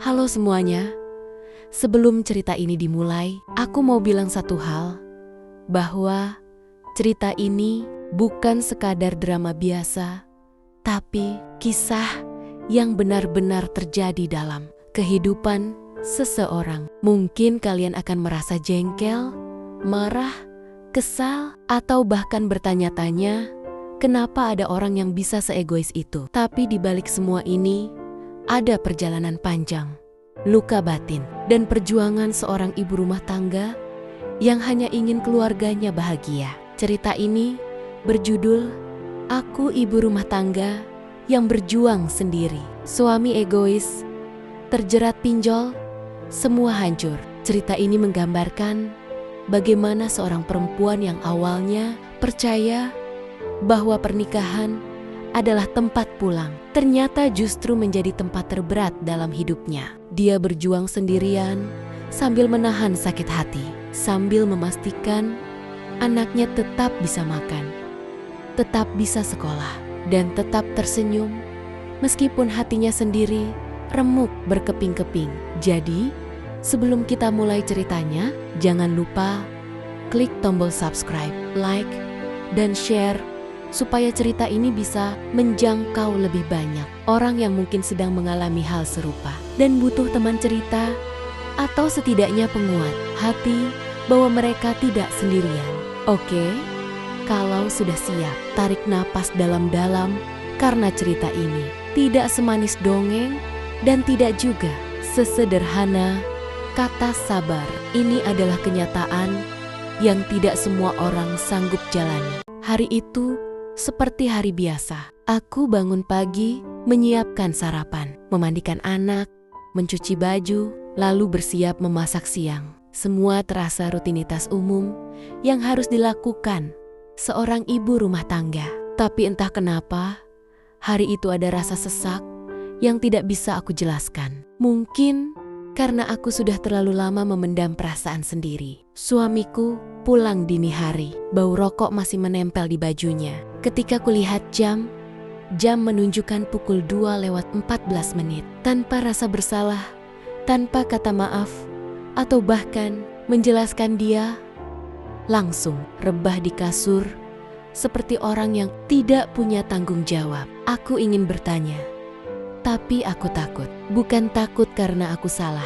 Halo semuanya, sebelum cerita ini dimulai, aku mau bilang satu hal, bahwa cerita ini bukan sekadar drama biasa, tapi kisah yang benar-benar terjadi dalam kehidupan seseorang. Mungkin kalian akan merasa jengkel, marah, kesal, atau bahkan bertanya-tanya, kenapa ada orang yang bisa seegois itu? Tapi di balik semua ini, ada perjalanan panjang, luka batin, dan perjuangan seorang ibu rumah tangga yang hanya ingin keluarganya bahagia. Cerita ini berjudul Aku Ibu Rumah Tangga yang Berjuang Sendiri. Suami egois, terjerat pinjol, semua hancur. Cerita ini menggambarkan bagaimana seorang perempuan yang awalnya percaya bahwa pernikahan adalah tempat pulang, ternyata justru menjadi tempat terberat dalam hidupnya. Dia berjuang sendirian sambil menahan sakit hati, sambil memastikan anaknya tetap bisa makan, tetap bisa sekolah, dan tetap tersenyum meskipun hatinya sendiri remuk berkeping-keping. Jadi, sebelum kita mulai ceritanya, jangan lupa klik tombol subscribe, like, dan share supaya cerita ini bisa menjangkau lebih banyak orang yang mungkin sedang mengalami hal serupa dan butuh teman cerita atau setidaknya penguat hati bahwa mereka tidak sendirian. Oke, kalau sudah siap, tarik napas dalam-dalam karena cerita ini tidak semanis dongeng dan tidak juga sesederhana kata sabar. Ini adalah kenyataan yang tidak semua orang sanggup jalani. Hari itu seperti hari biasa, aku bangun pagi, menyiapkan sarapan, memandikan anak, mencuci baju, lalu bersiap memasak siang. Semua terasa rutinitas umum yang harus dilakukan seorang ibu rumah tangga. Tapi entah kenapa, hari itu ada rasa sesak yang tidak bisa aku jelaskan. Mungkin karena aku sudah terlalu lama memendam perasaan sendiri. Suamiku pulang dini hari, bau rokok masih menempel di bajunya. Ketika kulihat jam menunjukkan pukul 2:14. Tanpa rasa bersalah, tanpa kata maaf, atau bahkan menjelaskan, dia langsung rebah di kasur seperti orang yang tidak punya tanggung jawab. Aku ingin bertanya, tapi aku takut. Bukan takut karena aku salah,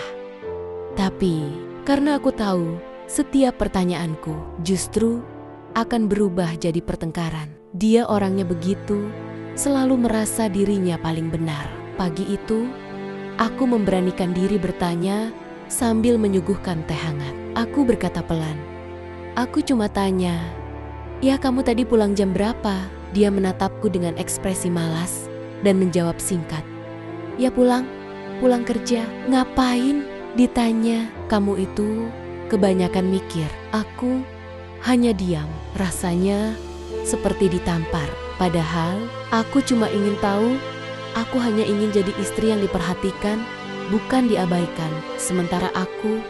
tapi karena aku tahu setiap pertanyaanku justru akan berubah jadi pertengkaran. Dia orangnya begitu, selalu merasa dirinya paling benar. Pagi itu, aku memberanikan diri bertanya sambil menyuguhkan teh hangat. Aku berkata pelan, "Aku cuma tanya, ya kamu tadi pulang jam berapa?" Dia menatapku dengan ekspresi malas dan menjawab singkat, "Ya pulang kerja." "Ngapain?" ditanya. "Kamu itu kebanyakan mikir." Aku hanya diam, rasanya seperti ditampar. Padahal aku cuma ingin tahu, aku hanya ingin jadi istri yang diperhatikan, bukan diabaikan. Sementara aku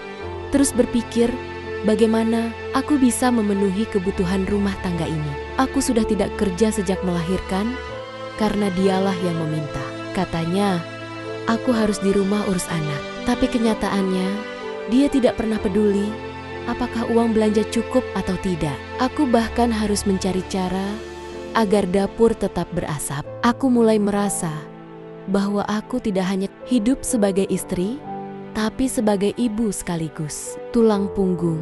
terus berpikir bagaimana aku bisa memenuhi kebutuhan rumah tangga ini. Aku sudah tidak kerja sejak melahirkan karena dialah yang meminta. Katanya aku harus di rumah urus anak. Tapi kenyataannya dia tidak pernah peduli apakah uang belanja cukup atau tidak. Aku bahkan harus mencari cara agar dapur tetap berasap. Aku mulai merasa bahwa aku tidak hanya hidup sebagai istri, tapi sebagai ibu sekaligus, tulang punggung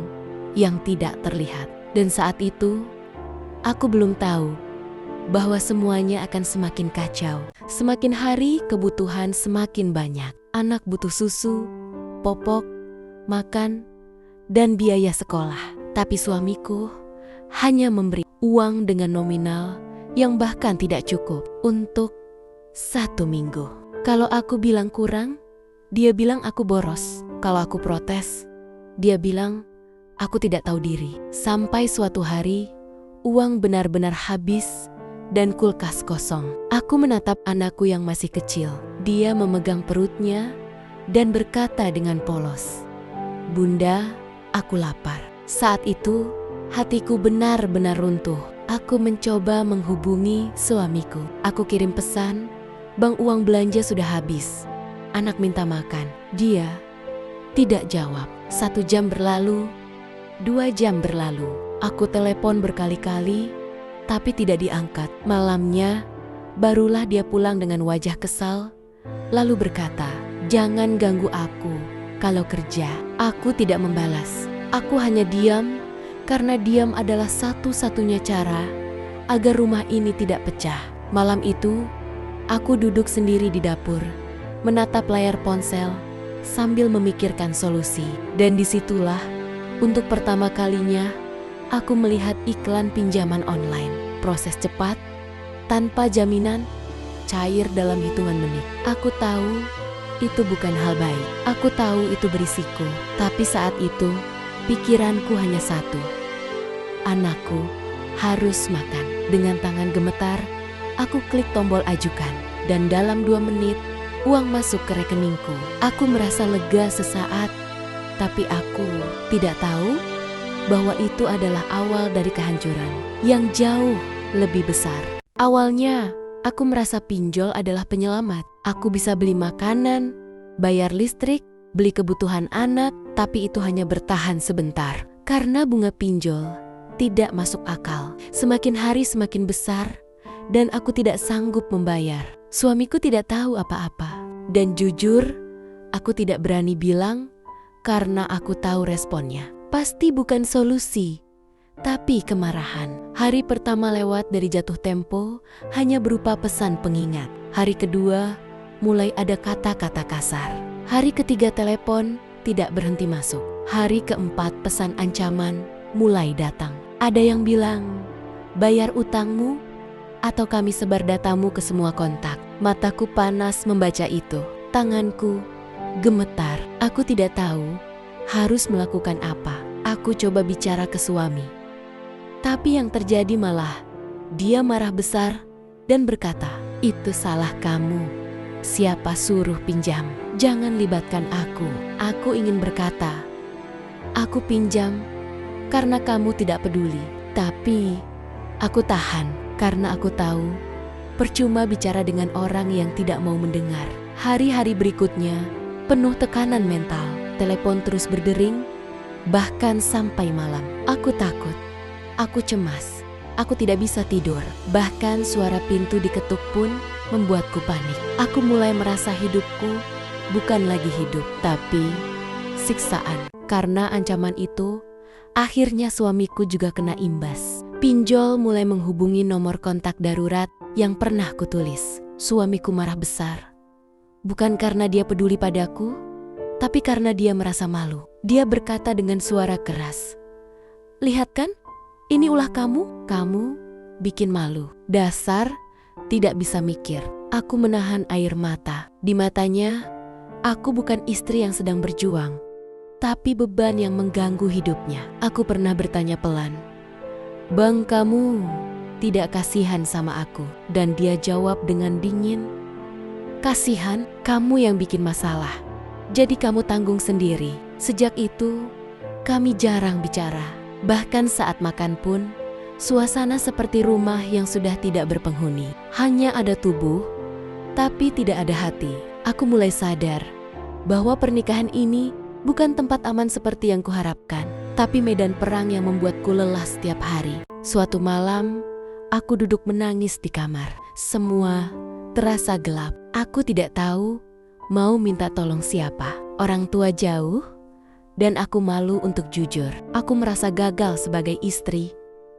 yang tidak terlihat. Dan saat itu, aku belum tahu bahwa semuanya akan semakin kacau. Semakin hari kebutuhan semakin banyak. Anak butuh susu, popok, makan, dan biaya sekolah. Tapi suamiku hanya memberi uang dengan nominal yang bahkan tidak cukup untuk 1 minggu. Kalau aku bilang kurang, dia bilang aku boros. Kalau aku protes, dia bilang aku tidak tahu diri. Sampai suatu hari, uang benar-benar habis dan kulkas kosong. Aku menatap anakku yang masih kecil. Dia memegang perutnya dan berkata dengan polos, "Bunda, aku lapar." Saat itu, hatiku benar-benar runtuh. Aku mencoba menghubungi suamiku. Aku kirim pesan, "Bang, uang belanja sudah habis. Anak minta makan. Dia tidak jawab. 1 jam berlalu, 2 jam berlalu. Aku telepon berkali-kali, tapi tidak diangkat. Malamnya, barulah dia pulang dengan wajah kesal, lalu berkata, "Jangan ganggu aku kalau kerja." Aku tidak membalas. Aku hanya diam, karena diam adalah satu-satunya cara agar rumah ini tidak pecah. Malam itu, aku duduk sendiri di dapur, menatap layar ponsel sambil memikirkan solusi. Dan disitulah, untuk pertama kalinya, aku melihat iklan pinjaman online. Proses cepat, tanpa jaminan, cair dalam hitungan menit. Aku tahu itu bukan hal baik. Aku tahu itu berisiko. Tapi saat itu, pikiranku hanya satu. Anakku harus makan. Dengan tangan gemetar, aku klik tombol ajukan. Dan dalam 2 menit, uang masuk ke rekeningku. Aku merasa lega sesaat, tapi aku tidak tahu bahwa itu adalah awal dari kehancuran yang jauh lebih besar. Awalnya, aku merasa pinjol adalah penyelamat. Aku bisa beli makanan, bayar listrik, beli kebutuhan anak, tapi itu hanya bertahan sebentar. Karena bunga pinjol tidak masuk akal. Semakin hari semakin besar, dan aku tidak sanggup membayar. Suamiku tidak tahu apa-apa. Dan jujur, aku tidak berani bilang karena aku tahu responnya. Pasti bukan solusi, tapi kemarahan. Hari pertama lewat dari jatuh tempo hanya berupa pesan pengingat. Hari kedua mulai ada kata-kata kasar. Hari ketiga telepon tidak berhenti masuk. Hari keempat pesan ancaman mulai datang. Ada yang bilang, "Bayar utangmu atau kami sebar datamu ke semua kontak." Mataku panas membaca itu. Tanganku gemetar. Aku tidak tahu harus melakukan apa. Aku coba bicara ke suami. Tapi yang terjadi malah dia marah besar dan berkata, "Itu salah kamu. Siapa suruh pinjam? Jangan libatkan aku." Aku ingin berkata, "Aku pinjam karena kamu tidak peduli." Tapi aku tahan karena aku tahu percuma bicara dengan orang yang tidak mau mendengar. Hari-hari berikutnya penuh tekanan mental. Telepon terus berdering, bahkan sampai malam. Aku takut, aku cemas, aku tidak bisa tidur. Bahkan suara pintu diketuk pun membuatku panik. Aku mulai merasa hidupku bukan lagi hidup, tapi siksaan. Karena ancaman itu, akhirnya suamiku juga kena imbas. Pinjol mulai menghubungi nomor kontak darurat yang pernah kutulis. Suamiku marah besar. Bukan karena dia peduli padaku, tapi karena dia merasa malu. Dia berkata dengan suara keras, "Lihat kan, ini ulah kamu. Kamu bikin malu. Dasar tidak bisa mikir." Aku menahan air mata. Di matanya, aku bukan istri yang sedang berjuang, tapi beban yang mengganggu hidupnya. Aku pernah bertanya pelan, "Bang, kamu tidak kasihan sama aku?" Dan dia jawab dengan dingin, "Kasihan, kamu yang bikin masalah. Jadi kamu tanggung sendiri." Sejak itu, kami jarang bicara. Bahkan saat makan pun, suasana seperti rumah yang sudah tidak berpenghuni. Hanya ada tubuh, tapi tidak ada hati. Aku mulai sadar bahwa pernikahan ini bukan tempat aman seperti yang kuharapkan, tapi medan perang yang membuatku lelah setiap hari. Suatu malam, aku duduk menangis di kamar. Semua terasa gelap. Aku tidak tahu mau minta tolong siapa. Orang tua jauh, dan aku malu untuk jujur. Aku merasa gagal sebagai istri,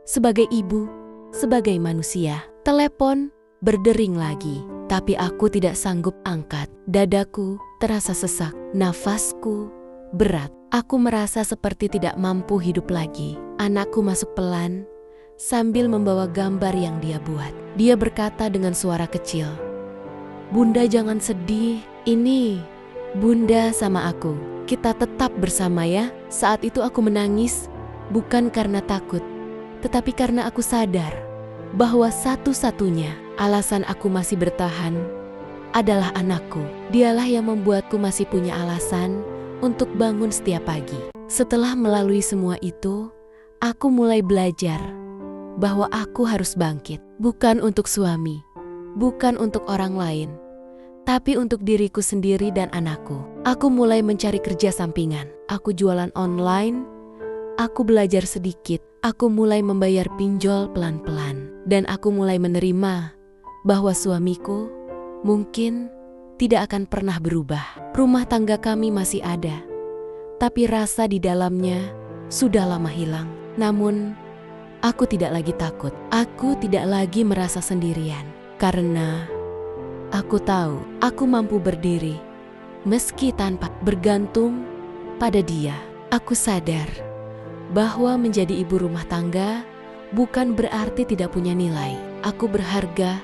sebagai ibu, sebagai manusia. Telepon berdering lagi, tapi aku tidak sanggup angkat. Dadaku terasa sesak, nafasku berat. Aku merasa seperti tidak mampu hidup lagi. Anakku masuk pelan sambil membawa gambar yang dia buat. Dia berkata dengan suara kecil, "Bunda jangan sedih, ini Bunda sama aku. Kita tetap bersama ya." Saat itu aku menangis, bukan karena takut, tetapi karena aku sadar bahwa satu-satunya alasan aku masih bertahan adalah anakku. Dialah yang membuatku masih punya alasan untuk bangun setiap pagi. Setelah melalui semua itu, aku mulai belajar bahwa aku harus bangkit. Bukan untuk suami, bukan untuk orang lain, tapi untuk diriku sendiri dan anakku. Aku mulai mencari kerja sampingan. Aku jualan online, aku belajar sedikit, aku mulai membayar pinjol pelan-pelan. Dan aku mulai menerima bahwa suamiku mungkin tidak akan pernah berubah. Rumah tangga kami masih ada, tapi rasa di dalamnya sudah lama hilang. Namun, aku tidak lagi takut. Aku tidak lagi merasa sendirian. Karena aku tahu aku mampu berdiri meski tanpa bergantung pada dia. Aku sadar bahwa menjadi ibu rumah tangga bukan berarti tidak punya nilai. Aku berharga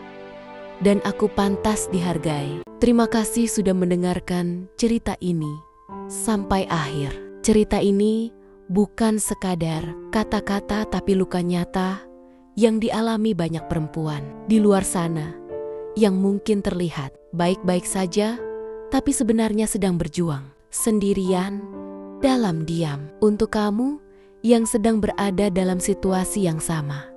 dan aku pantas dihargai. Terima kasih sudah mendengarkan cerita ini sampai akhir. Cerita ini bukan sekadar kata-kata tapi luka nyata yang dialami banyak perempuan di luar sana yang mungkin terlihat baik-baik saja tapi sebenarnya sedang berjuang sendirian dalam diam. Untuk kamu yang sedang berada dalam situasi yang sama,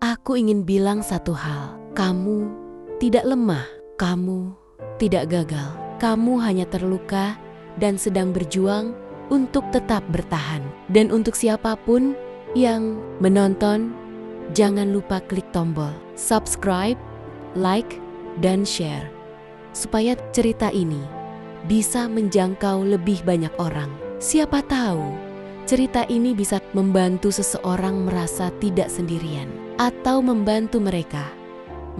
aku ingin bilang satu hal. Kamu tidak lemah, kamu tidak gagal. Kamu hanya terluka dan sedang berjuang untuk tetap bertahan. Dan untuk siapapun yang menonton, jangan lupa klik tombol subscribe, like, dan share supaya cerita ini bisa menjangkau lebih banyak orang. Siapa tahu cerita ini bisa membantu seseorang merasa tidak sendirian atau membantu mereka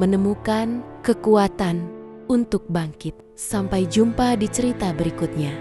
menemukan kekuatan untuk bangkit. Sampai jumpa di cerita berikutnya.